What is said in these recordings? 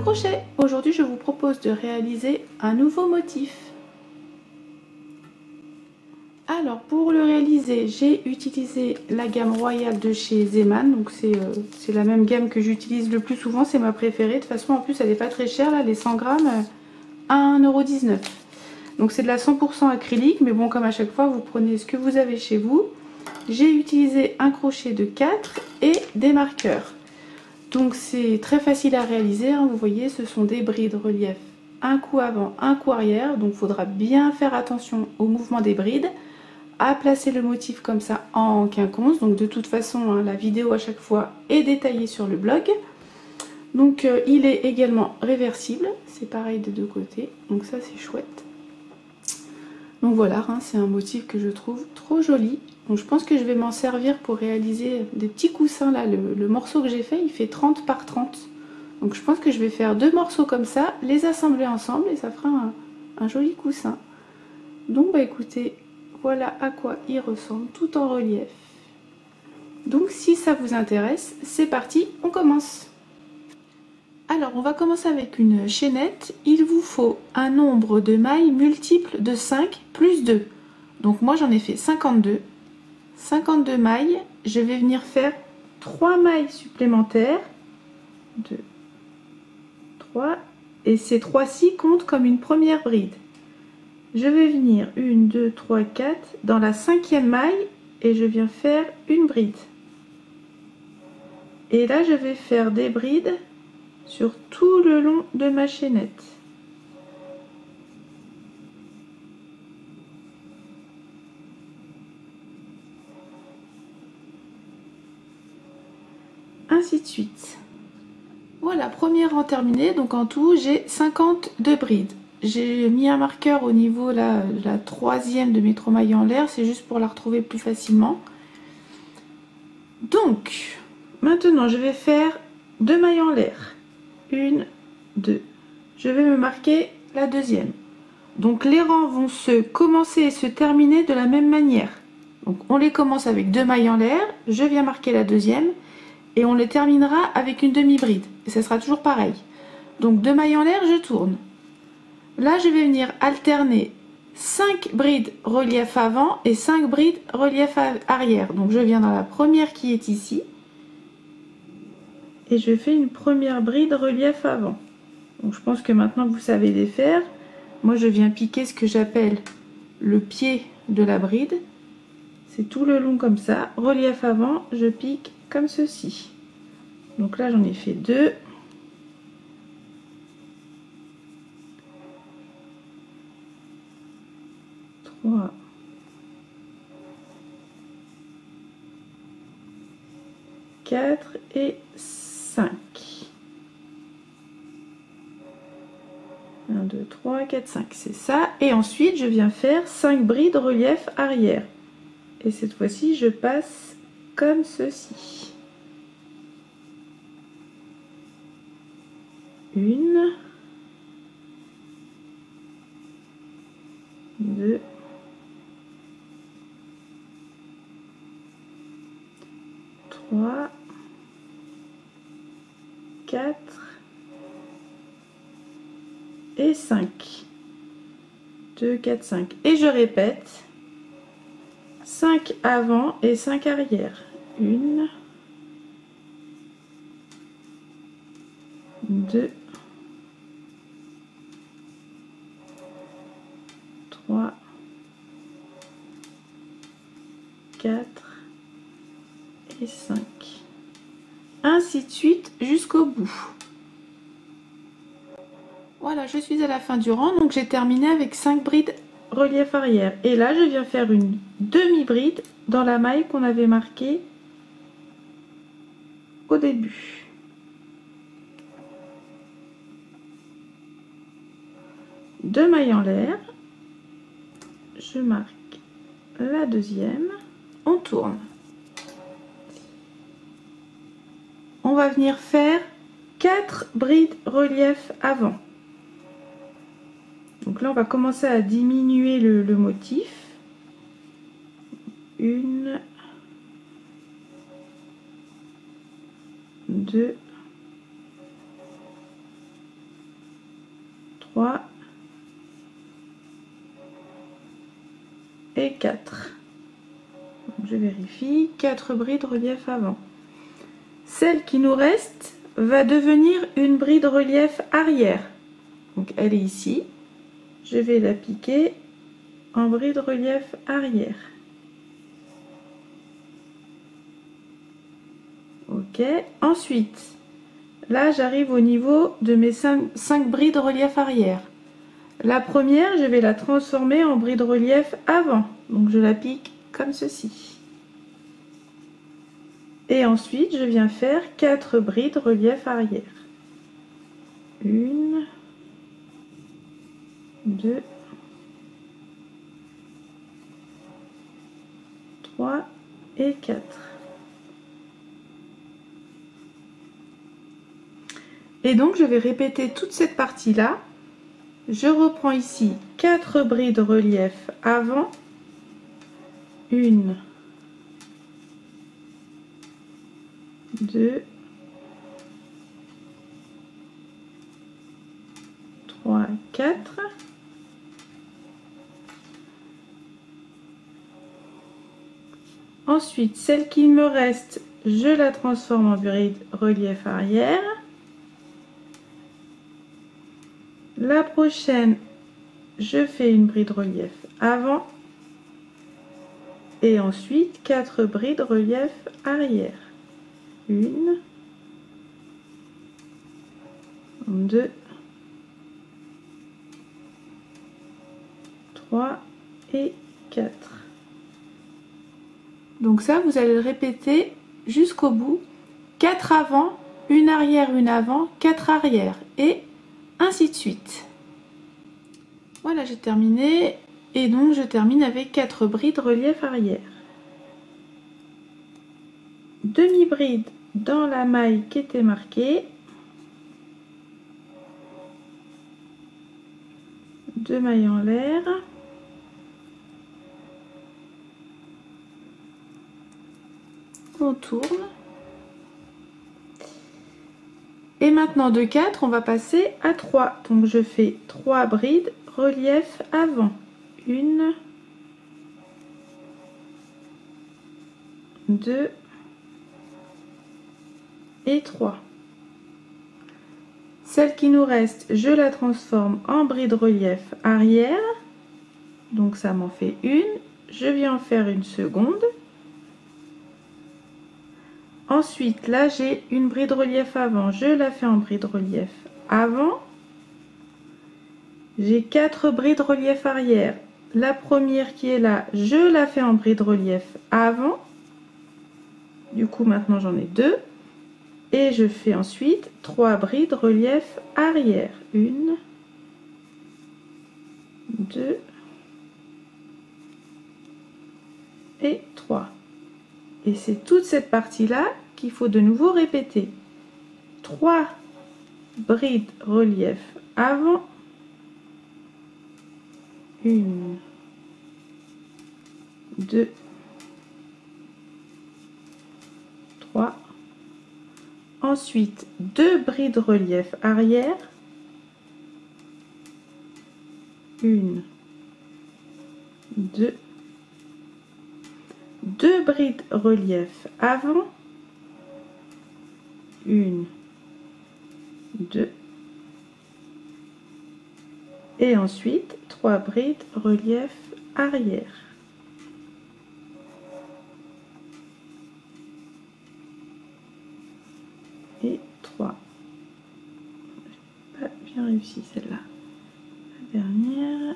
crochet. Aujourd'hui je vous propose de réaliser un nouveau motif. Alors pour le réaliser, j'ai utilisé la gamme royale de chez Zeman. Donc c'est la même gamme que j'utilise le plus souvent, c'est ma préférée. De toute façon en plus elle n'est pas très chère là, les 100 grammes à 1,19 €. Donc c'est de la 100% acrylique, mais bon, comme à chaque fois vous prenez ce que vous avez chez vous. J'ai utilisé un crochet de 4 et des marqueurs. Donc c'est très facile à réaliser, hein. Vous voyez, ce sont des brides relief, un coup avant, un coup arrière. Donc il faudra bien faire attention au mouvement des brides, à placer le motif comme ça en quinconce. Donc de toute façon, hein, la vidéo à chaque fois est détaillée sur le blog. Donc il est également réversible, c'est pareil des deux côtés, donc ça c'est chouette. Donc voilà, hein, c'est un motif que je trouve trop joli. Donc je pense que je vais m'en servir pour réaliser des petits coussins là. Le morceau que j'ai fait, il fait 30 par 30. Donc je pense que je vais faire deux morceaux comme ça, les assembler ensemble et ça fera un joli coussin. Donc bah écoutez, voilà à quoi il ressemble tout en relief. Donc si ça vous intéresse, c'est parti, on commence. Alors on va commencer avec une chaînette. Il vous faut un nombre de mailles multiple de 5 plus 2. Donc moi j'en ai fait 52. 52 mailles. Je vais venir faire 3 mailles supplémentaires. 2, 3. Et ces 3-ci comptent comme une première bride. Je vais venir 1, 2, 3, 4 dans la 5e maille et je viens faire une bride. Et là je vais faire des brides sur tout le long de ma chaînette. Ainsi de suite. Voilà, premier rang terminé. Donc en tout, j'ai 52 brides. J'ai mis un marqueur au niveau là, de la 3e de mes 3 mailles en l'air. C'est juste pour la retrouver plus facilement. Donc, maintenant, je vais faire 2 mailles en l'air. 1, 2. Je vais me marquer la 2e. Donc les rangs vont se commencer et se terminer de la même manière. Donc on les commence avec 2 mailles en l'air, je viens marquer la 2e et on les terminera avec une demi-bride. Et ça sera toujours pareil. Donc 2 mailles en l'air, je tourne. Là je vais venir alterner 5 brides relief avant et 5 brides relief arrière. Donc je viens dans la première qui est ici. Et je fais une première bride relief avant. Donc je pense que maintenant vous savez les faire. Moi je viens piquer ce que j'appelle le pied de la bride. C'est tout le long comme ça. Relief avant, je pique comme ceci. Donc là j'en ai fait 2. 3. 4 et 5. 1, 2, 3, 4, 5, c'est ça. Et ensuite, je viens faire 5 brides relief arrière. Et cette fois-ci, je passe comme ceci. 1, 2, 3, 4 et 5. 2, 4, 5. Et je répète. 5 avant et 5 arrière. 1, 2, 3, 4 et 5. Ainsi de suite jusqu'au bout. Voilà, je suis à la fin du rang, donc j'ai terminé avec 5 brides relief arrière. Et là, je viens faire une demi-bride dans la maille qu'on avait marquée au début. Deux mailles en l'air. Je marque la 2e. On tourne. On va venir faire 4 brides relief avant. Donc là, on va commencer à diminuer le motif. 1, 2, et 4. Donc, je vérifie, 4 brides relief avant. Celle qui nous reste va devenir une bride relief arrière. Donc elle est ici. Je vais la piquer en bride relief arrière. Ok. Ensuite, là j'arrive au niveau de mes 5 brides relief arrière. La première, je vais la transformer en bride relief avant. Donc je la pique comme ceci. Et ensuite, je viens faire 4 brides relief arrière. 1, 2, 3 et 4. Et donc, je vais répéter toute cette partie-là. Je reprends ici 4 brides relief avant. 1, 2, 3, 4. Ensuite, celle qui me reste, je la transforme en bride relief arrière. La prochaine, je fais une bride relief avant. Et ensuite, 4 brides relief arrière. 1, 2, 3 et 4. Donc ça, vous allez le répéter jusqu'au bout. 4 avant, une arrière, une avant, 4 arrière et ainsi de suite. Voilà, j'ai terminé. Et donc, je termine avec 4 brides relief arrière. Demi-bride dans la maille qui était marquée. 2 mailles en l'air. On tourne. Et maintenant de 4, on va passer à 3. Donc je fais 3 brides relief avant. 1, 2 et 3. Celle qui nous reste, je la transforme en bride relief arrière. Donc ça m'en fait une. Je viens en faire une seconde. Ensuite, là, j'ai une bride relief avant. Je la fais en bride relief avant. J'ai 4 brides relief arrière. La première qui est là, je la fais en bride relief avant. Du coup, maintenant, j'en ai 2. Et je fais ensuite 3 brides relief arrière. 1, 2 et 3. Et c'est toute cette partie-là qu'il faut de nouveau répéter. 3 brides relief avant. 1, 2, 3. Ensuite, 2 brides relief arrière. 1, 2, 2 brides relief avant. 1, 2. Et ensuite, 3 brides relief arrière. Et 3. J'ai pas bien réussi celle-là. La dernière.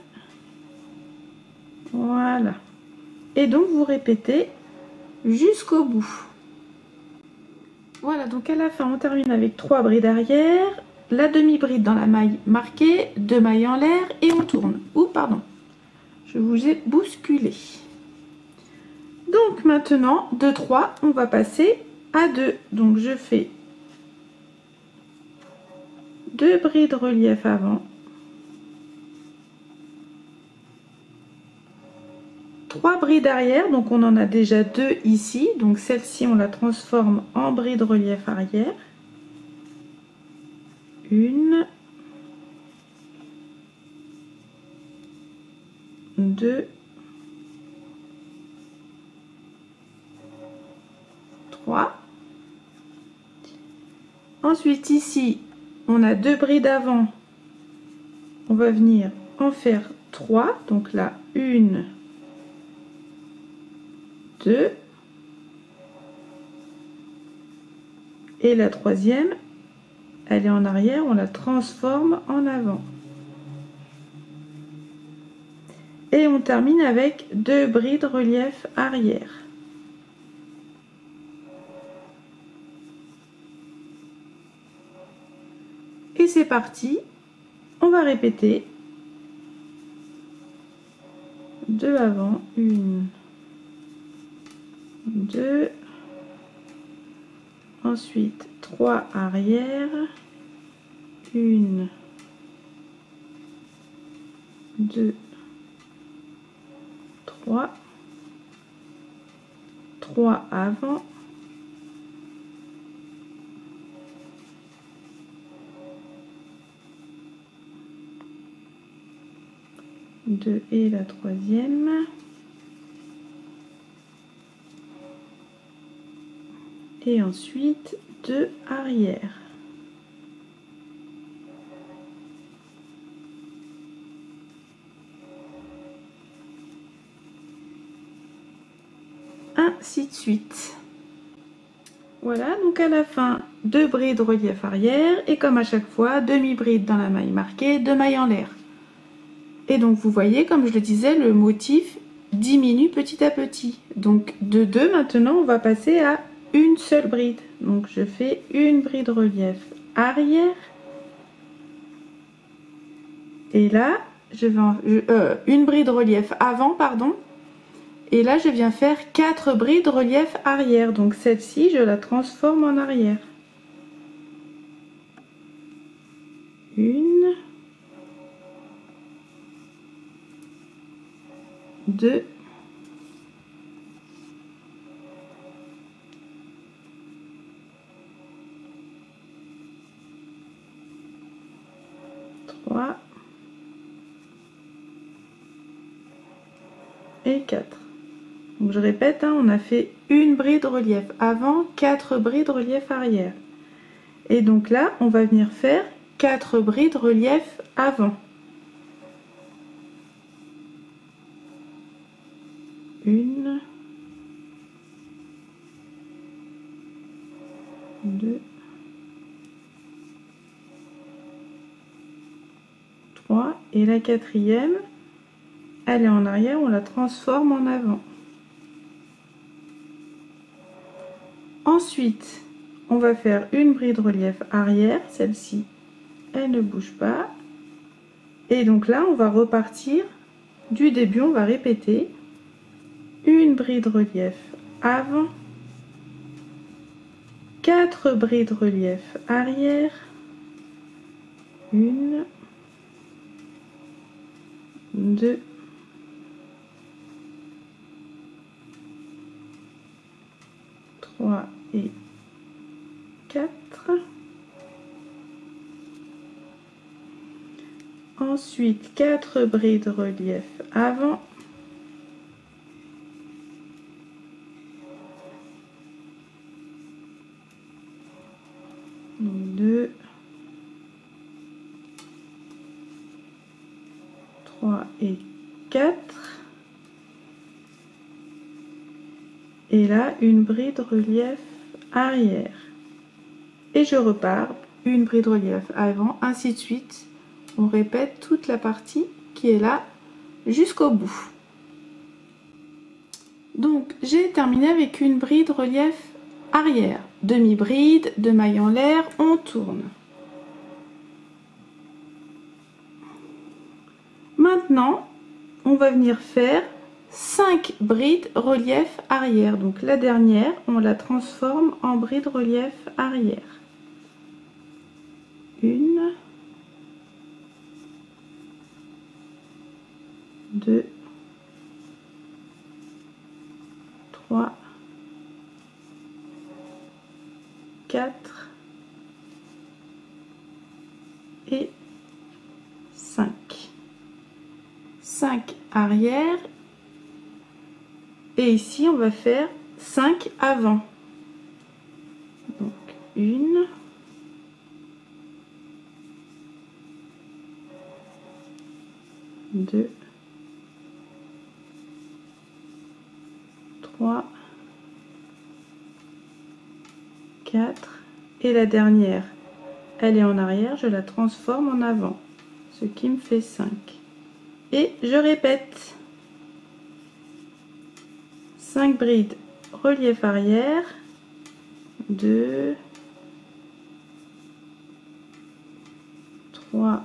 Voilà. Et donc, vous répétez jusqu'au bout. Voilà, donc à la fin, on termine avec 3 brides arrière, la demi-bride dans la maille marquée, 2 mailles en l'air et on tourne. Ou pardon, je vous ai bousculé. Donc maintenant, de 3, on va passer à 2. Donc je fais 2 brides relief avant, 3 brides arrière, donc on en a déjà 2 ici, donc celle-ci on la transforme en bride relief arrière. 1, 2 3. Ensuite ici, on a 2 brides avant. On va venir en faire 3. Donc là, 1, 2. Et la troisième, elle est en arrière, on la transforme en avant. Et on termine avec 2 brides relief arrière. Et c'est parti, on va répéter 2 avant, 1, 2, ensuite 3 arrière, 1, 2, 3, 3 avant, 2 et la troisième, et ensuite 2 arrière. Ainsi de suite. Voilà, donc à la fin, 2 brides relief arrière et comme à chaque fois, demi-bride dans la maille marquée, 2 mailles en l'air. Et donc vous voyez, comme je le disais, le motif diminue petit à petit. Donc de 2 maintenant, on va passer à une seule bride. Donc je fais une bride relief arrière. Et là, je vais une bride relief avant, pardon. Et là, je viens faire 4 brides relief arrière. Donc celle-ci, je la transforme en arrière. 1, 2, 3 et 4. Donc je répète, hein, on a fait une bride relief avant, 4 brides relief arrière. Et donc là, on va venir faire 4 brides relief avant. 1, 2, 3 et la quatrième, elle est en arrière, on la transforme en avant. Ensuite, on va faire une bride relief arrière, celle-ci, elle ne bouge pas. Et donc là, on va repartir du début, on va répéter une bride relief avant, 4 brides relief arrière, 1, 2, 3 et 4. Ensuite, 4 brides relief avant, 2, 3 et 4. Et là, une bride relief arrière. Et je repars, une bride relief avant, ainsi de suite. On répète toute la partie qui est là jusqu'au bout. Donc, j'ai terminé avec une bride relief arrière. Demi-bride, 2 mailles en l'air, on tourne. Maintenant, on va venir faire 5 brides relief arrière. Donc la dernière, on la transforme en bride relief arrière. 1, 2, 3, 4 et 5. 5 arrière. Et ici, on va faire 5 avant. 1, 2, 3, 4 et la dernière, elle est en arrière, je la transforme en avant, ce qui me fait 5. Et je répète. 5 brides relief arrière, 2, 3,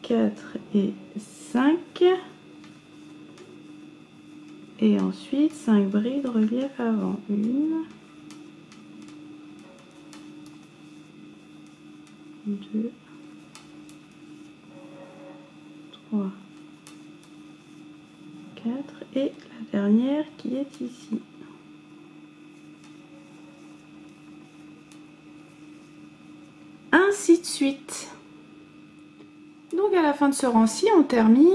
4 et 5, et ensuite 5 brides relief avant, 1, 2, 3, 4 et la dernière qui est ici. Ainsi de suite. Donc à la fin de ce rang-ci, on termine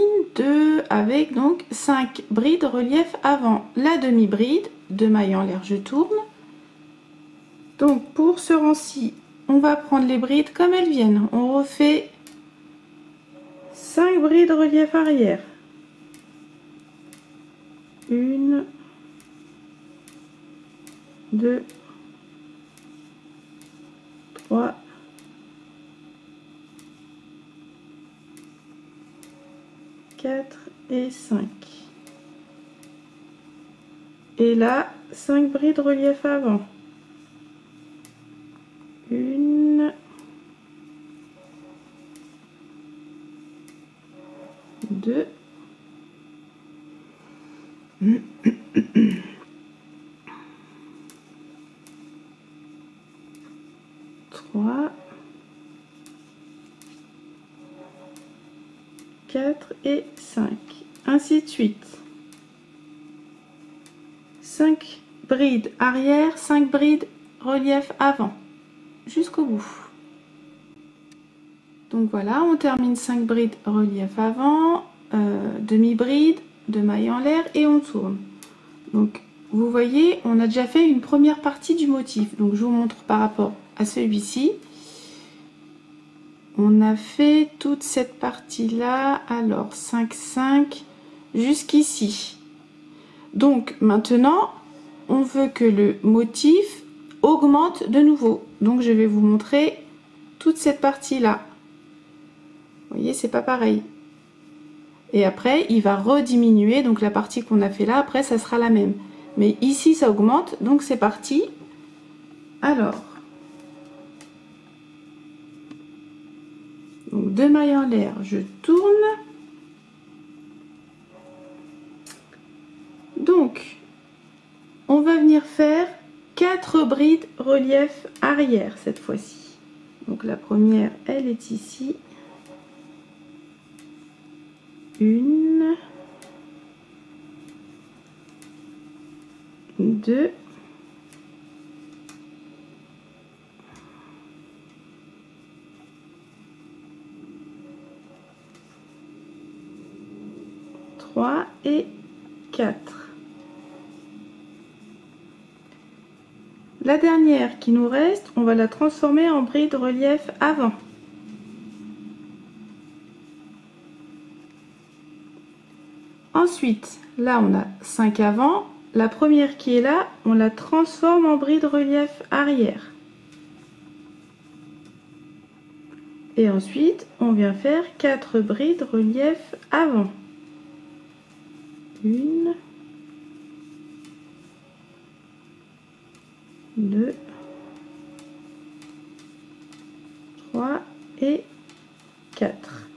avec donc 5 brides relief avant, la demi-bride, 2 mailles en l'air, je tourne. Donc pour ce rang-ci, on va prendre les brides comme elles viennent. On refait 5 brides relief arrière. 1, 2, 3, 4 et 5. Et là, 5 brides relief avant. 1, 2, 3, 4 et 5. Ainsi de suite. 5 brides arrière, 5 brides relief avant. Jusqu'au bout. Donc voilà, on termine 5 brides relief avant, demi-bride, 2 mailles en l'air et on tourne. Donc vous voyez, on a déjà fait une première partie du motif. Donc je vous montre par rapport à celui-ci. On a fait toute cette partie-là, alors 5, 5, jusqu'ici. Donc maintenant, on veut que le motif augmente de nouveau. Donc je vais vous montrer toute cette partie-là. Vous voyez, c'est pas pareil. Et après, il va rediminuer, donc la partie qu'on a fait là, après, ça sera la même. Mais ici, ça augmente, donc c'est parti. Alors, donc 2 mailles en l'air, je tourne. Donc, on va venir faire 4 brides relief arrière cette fois-ci. Donc la première, elle est ici. 1, 2, 3 et 4. La dernière qui nous reste, on va la transformer en bride relief avant. Ensuite, là on a 5 avant. La première qui est là, on la transforme en bride relief arrière. Et ensuite, on vient faire 4 brides relief avant. 1, 2, 3 et 4.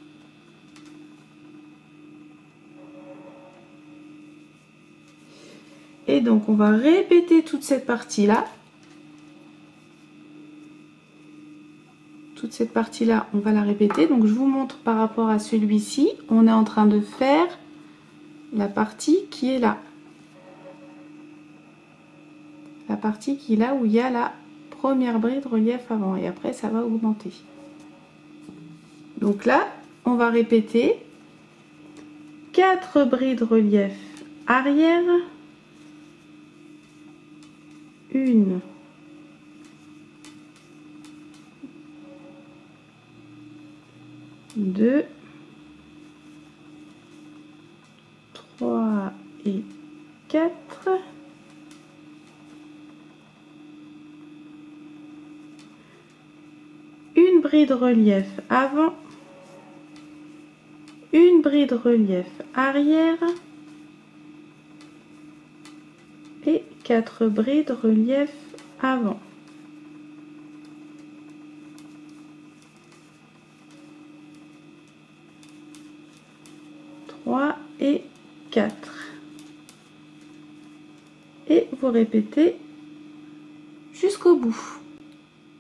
Et donc on va répéter toute cette partie là. Toute cette partie là, on va la répéter. Donc je vous montre par rapport à celui-ci, on est en train de faire la partie qui est là. La partie qui est là où il y a la première bride relief avant, et après ça va augmenter. Donc là, on va répéter 4 brides relief arrière, 1, 2, 3 et 4. Une bride relief avant, une bride relief arrière et 4 brides relief avant. Et 4 et vous répétez jusqu'au bout.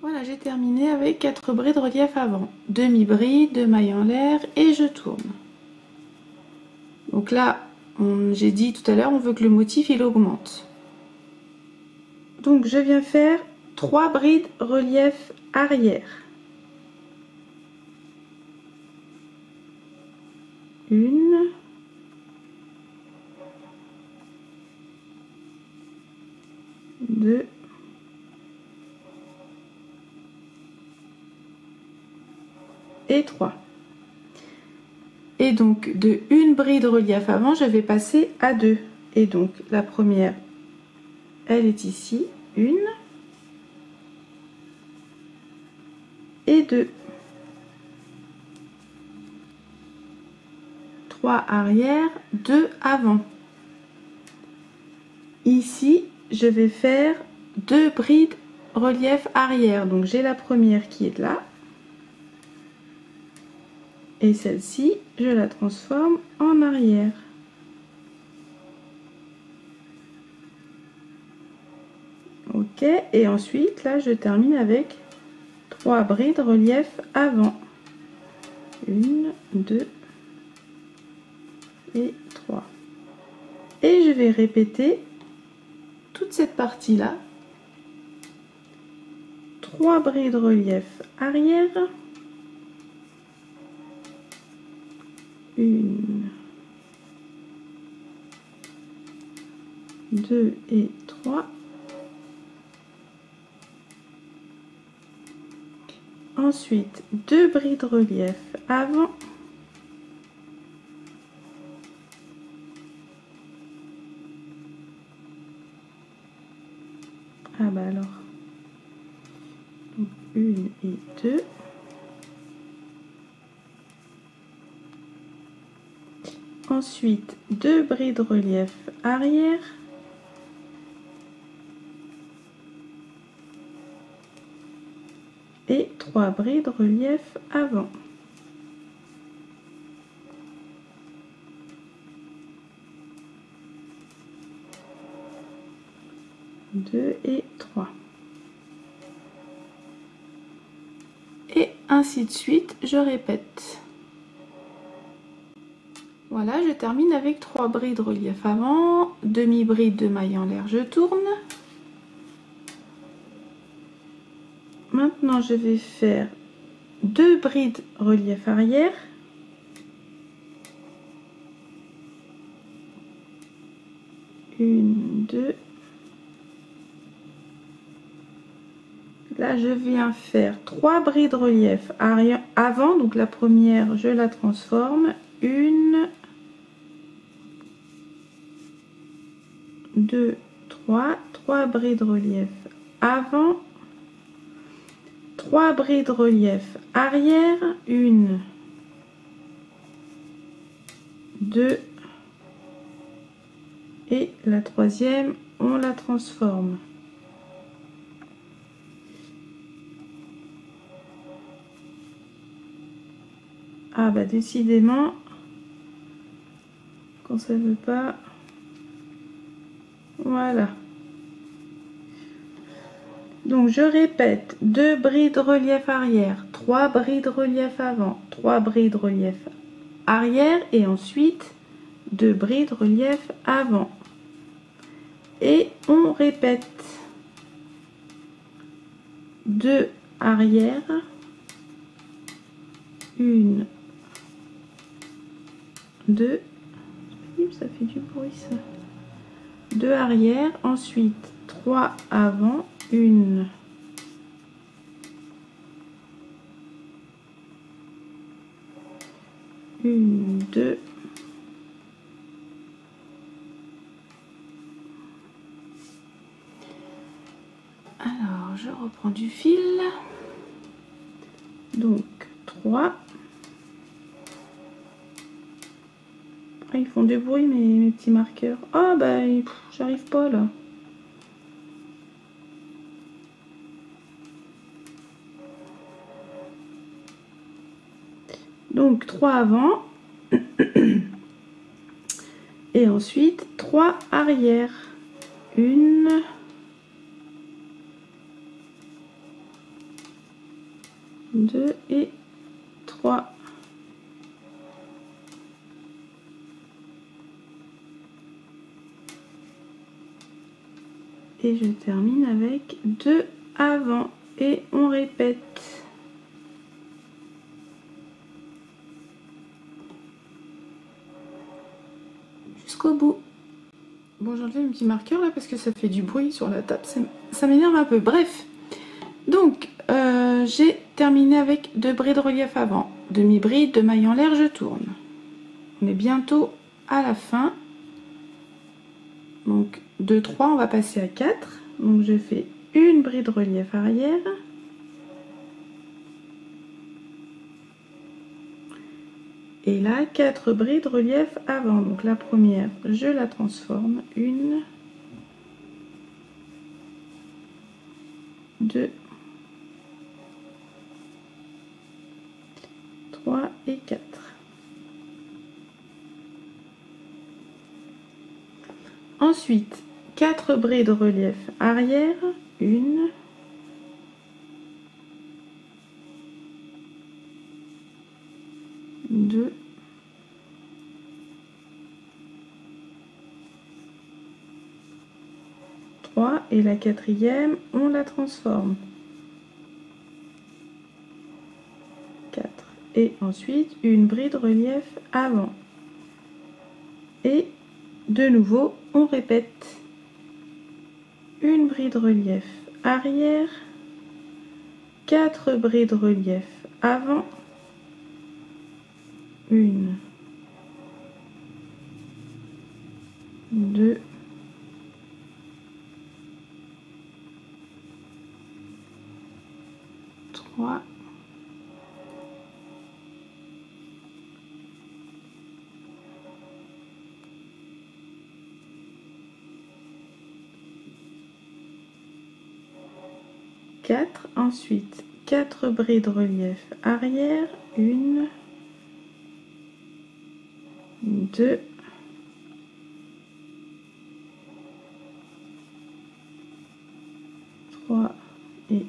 Voilà, j'ai terminé avec 4 brides relief avant, demi-bride, 2 mailles en l'air et je tourne. Donc là, j'ai dit tout à l'heure, on veut que le motif il augmente. Donc je viens faire 3 brides relief arrière. 1, 2, et 3. Et donc de une bride relief avant, je vais passer à 2. Et donc la première, elle est ici, 1 et 2. 3 arrière, 2 avant. Ici, je vais faire 2 brides relief arrière. Donc j'ai la première qui est là. Et celle-ci, je la transforme en arrière. Ok, et ensuite, là, je termine avec 3 brides relief avant. 1, 2 et 3. Et je vais répéter toute cette partie-là. 3 brides relief arrière. 1, 2 et 3. Ensuite, 2 brides relief avant. Ah bah alors. Donc 1 et 2. Ensuite, 2 brides relief arrière. Et 3 brides relief avant. Deux et 3. Et ainsi de suite, je répète. Voilà, je termine avec 3 brides relief avant, demi-bride de mailles en l'air, je tourne. Maintenant, je vais faire 2 brides relief arrière. Une, 2. Là, je viens faire 3 brides relief arrière avant. Donc la première, je la transforme. 1, 2, 3. 3 brides relief avant. 3 brides relief arrière. 1, 2 et la troisième, on la transforme. Ah bah décidément, quand ça veut pas, voilà. Donc je répète, 2 brides relief arrière, 3 brides relief avant, 3 brides relief arrière et ensuite 2 brides relief avant. Et on répète 2 arrière, 1, 2 ça fait du bruit ça. 2 arrière, ensuite 3 avant, 1, 2, alors je reprends du fil, donc 3. Ah, ils font du bruit mes petits marqueurs. Ah bah j'arrive pas là. Donc 3 avant et ensuite 3 arrière. 1, 2 et 3. Et je termine avec 2 avant et on répète. Jusqu'au bout. Bon, j'ai enlevé mes petits marqueurs là parce que ça fait du bruit sur la table, ça m'énerve un peu. Bref, donc j'ai terminé avec 2 brides relief avant, demi-bride, 2 mailles en l'air, je tourne. On est bientôt à la fin. Donc de 3, on va passer à 4. Donc je fais une bride relief arrière. Et là, 4 brides relief avant. Donc la première, je la transforme. 1, 2, 3 et 4. Ensuite, 4 brides relief arrière. 1, 2, 3 et la quatrième, on la transforme. 4 et ensuite une bride relief avant. Et de nouveau, on répète. Une bride relief arrière, 4 brides relief avant, 1, 2, 3, 4, ensuite 4 brides relief arrière, 1, 2, 3 et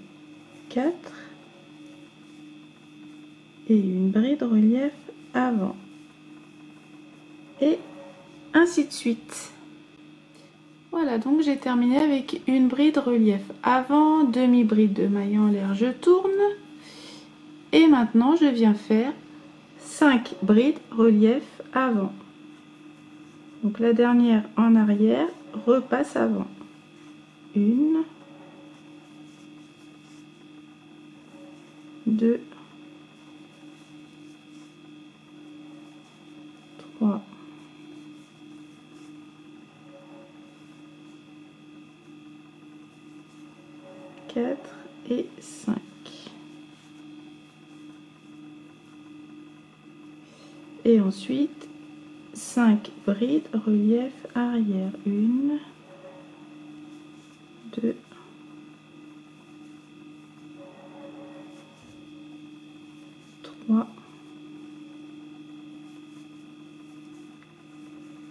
4 et une bride relief avant et ainsi de suite. Voilà, donc j'ai terminé avec une bride relief avant, demi-bride de maille en l'air, je tourne et maintenant je viens faire 5 brides relief avant. Donc la dernière en arrière repasse avant. 1, 2, 3, 4 et 5. Et ensuite 5 brides relief arrière. 1, 2, 3,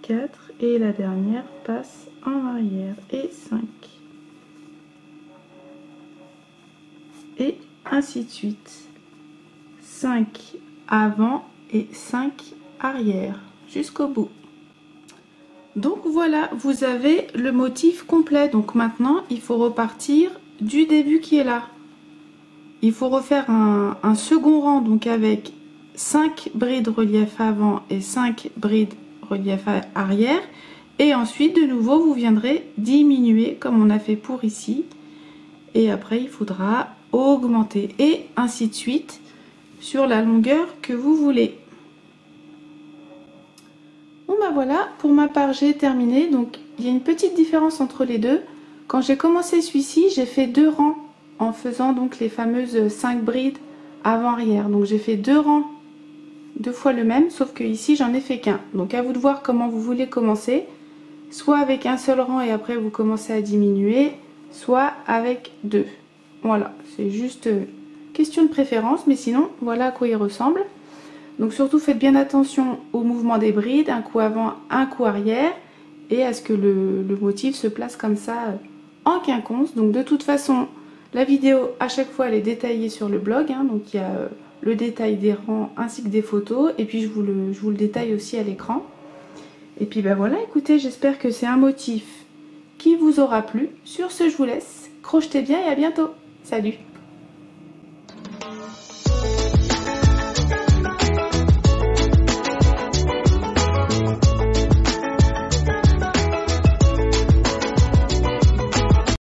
4 et la dernière passe en arrière et 5. Et ainsi de suite. 5 avant et 5 arrière jusqu'au bout. Donc voilà, vous avez le motif complet. Donc maintenant, il faut repartir du début qui est là. Il faut refaire un second rang, donc avec 5 brides relief avant et 5 brides relief arrière. Et ensuite, de nouveau, vous viendrez diminuer comme on a fait pour ici. Et après, il faudra augmenter. Et ainsi de suite sur la longueur que vous voulez. Bon bah voilà, pour ma part, j'ai terminé. Donc, il y a une petite différence entre les deux. Quand j'ai commencé celui-ci, j'ai fait 2 rangs en faisant donc les fameuses 5 brides avant-arrière. Donc, j'ai fait 2 rangs, 2 fois le même, sauf que ici, j'en ai fait qu'un. Donc, à vous de voir comment vous voulez commencer. Soit avec un seul rang et après vous commencez à diminuer, soit avec 2. Voilà, c'est juste question de préférence, mais sinon voilà à quoi il ressemble. Donc surtout faites bien attention au mouvement des brides, un coup avant, un coup arrière, et à ce que le motif se place comme ça en quinconce. Donc de toute façon, la vidéo à chaque fois elle est détaillée sur le blog, hein, donc il y a le détail des rangs ainsi que des photos, et puis je vous le détaille aussi à l'écran. Et puis ben voilà, écoutez, j'espère que c'est un motif qui vous aura plu. Sur ce, je vous laisse. Crochetez bien et à bientôt. Salut!